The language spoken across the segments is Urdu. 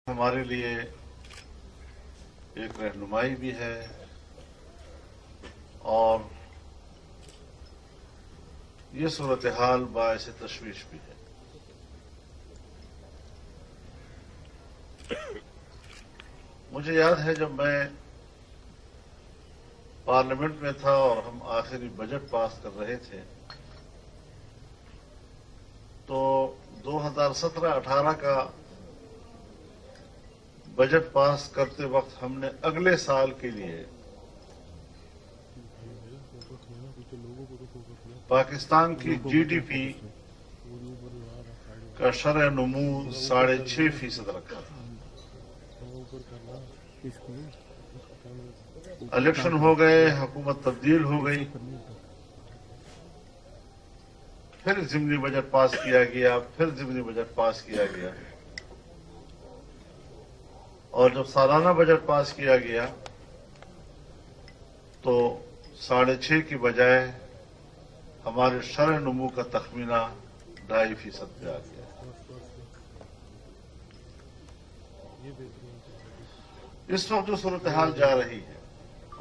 ہمارے لیے ایک رہنمائی بھی ہے اور یہ صورتحال باعث تشویش بھی ہے۔ مجھے یاد ہے جب میں پارلیمنٹ میں تھا اور ہم آخری بجٹ پاس کر رہے تھے تو 2017-18 کا بجٹ پاس کرتے وقت ہم نے اگلے سال کے لیے پاکستان کی جی ڈی پی کا شرح نمو 6.5% رکھا تھا۔ الیکشن ہو گئے، حکومت تبدیل ہو گئی، پھر ضمنی بجٹ پاس کیا گیا، پھر ضمنی بجٹ پاس کیا گیا، اور جب سالانہ بجٹ پاس کیا گیا تو 6.5 کی بجائے ہمارے شرح نمو کا تخمینہ 2.5% پہ آ گیا۔ اس وقت جو صورتحال جا رہی ہے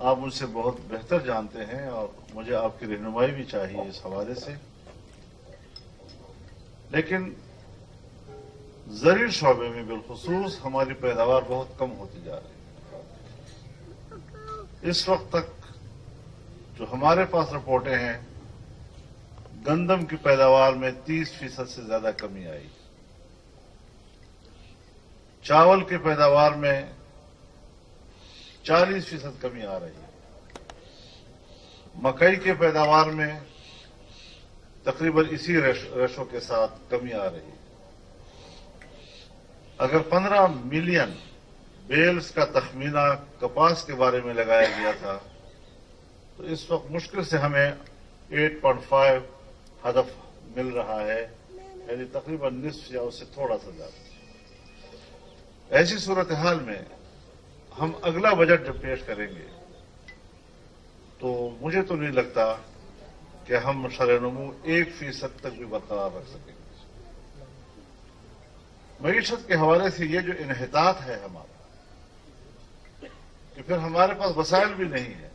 آپ مجھ سے بہت بہتر جانتے ہیں اور مجھے آپ کی رہنمائی بھی چاہیے اس حوالے سے، لیکن زرعی شعبے میں بالخصوص ہماری پیداوار بہت کم ہوتی جا رہی ہے۔ اس وقت تک جو ہمارے پاس رپورٹیں ہیں، گندم کی پیداوار میں 30% سے زیادہ کمی آئی، چاول کی پیداوار میں 40% کمی آ رہی ہے، مکئی کی پیداوار میں تقریباً اسی ریشو کے ساتھ کمی آ رہی ہے۔ اگر 15 ملین بیلز کا تخمینہ کپاس کے بارے میں لگایا گیا تھا تو اس وقت مشکل سے ہمیں 8.5 ہدف مل رہا ہے، یعنی تقریباً نصف یا اس سے تھوڑا سا زیادہ۔ ایسی صورتحال میں ہم اگلا بجٹ جب پیش کریں گے تو مجھے تو نہیں لگتا کہ ہم شرح نمو 1% تک بھی برقرار رکھ سکیں گے۔ معیشت کے حوالے سے یہ جو انحطاط ہے ہمارا، کہ پھر ہمارے پاس وسائل بھی نہیں ہے۔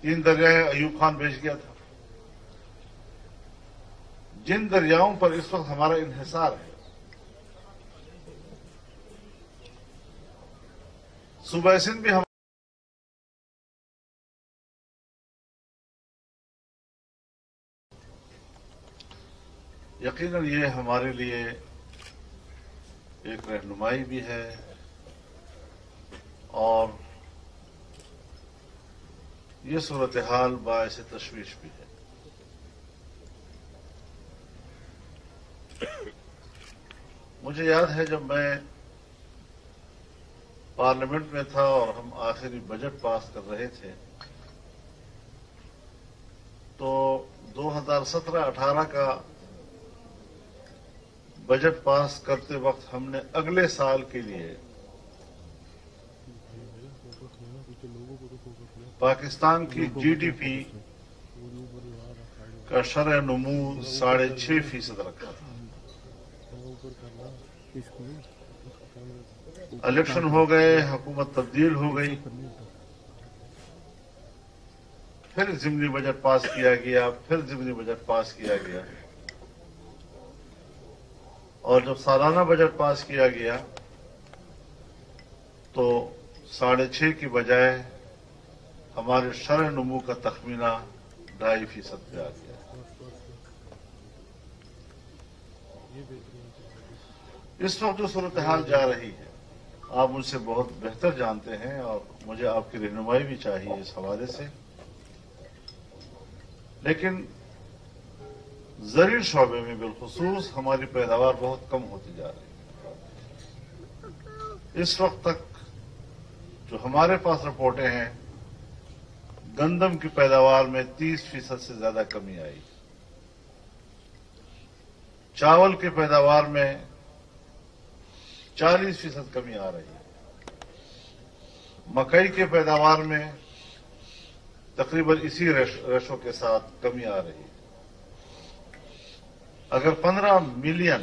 3 دریائے ایوب خان بیچ گیا تھا۔ جن دریاؤں پر اس وقت ہمارا انحصار ہے، صوبہ سندھ بھی یقیناً یہ ہمارے لیے ایک رہنمائی بھی ہے اور یہ صورتحال باعث تشویش بھی ہے۔ مجھے یاد ہے جب میں پارلیمنٹ میں تھا اور ہم آخری بجٹ پاس کر رہے تھے تو 2017-18 کا بجٹ پاس کرتے وقت ہم نے اگلے سال کے لیے پاکستان کی جی ڈی پی کا شرح نمو 6.5% رکھا تھا۔ الیکشن ہو گئے، حکومت تبدیل ہو گئی، پھر ضمنی بجٹ پاس کیا گیا، پھر ضمنی بجٹ پاس کیا گیا، اور جب سالانہ بجٹ پاس کیا گیا تو 6.5 کی بجائے ہمارے شرح نمو کا تخمینہ 2.5% پہ آ گیا۔ اس وقت جو صورتحال جا رہی ہے آپ مجھ سے بہت بہتر جانتے ہیں اور مجھے آپ کی رہنمائی بھی چاہیے اس حوالے سے، لیکن زرعی شعبے میں بالخصوص ہماری پیداوار بہت کم ہوتی جا رہی ہے۔ اس وقت تک جو ہمارے پاس رپورٹیں ہیں، گندم کی پیداوار میں 30% سے زیادہ کمی آئی، چاول کی پیداوار میں 40% کمی آ رہی ہے، مکئی کی پیداوار میں تقریباً اسی ریشو کے ساتھ کمی آ رہی ہے۔ اگر 15 ملین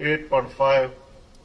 8.5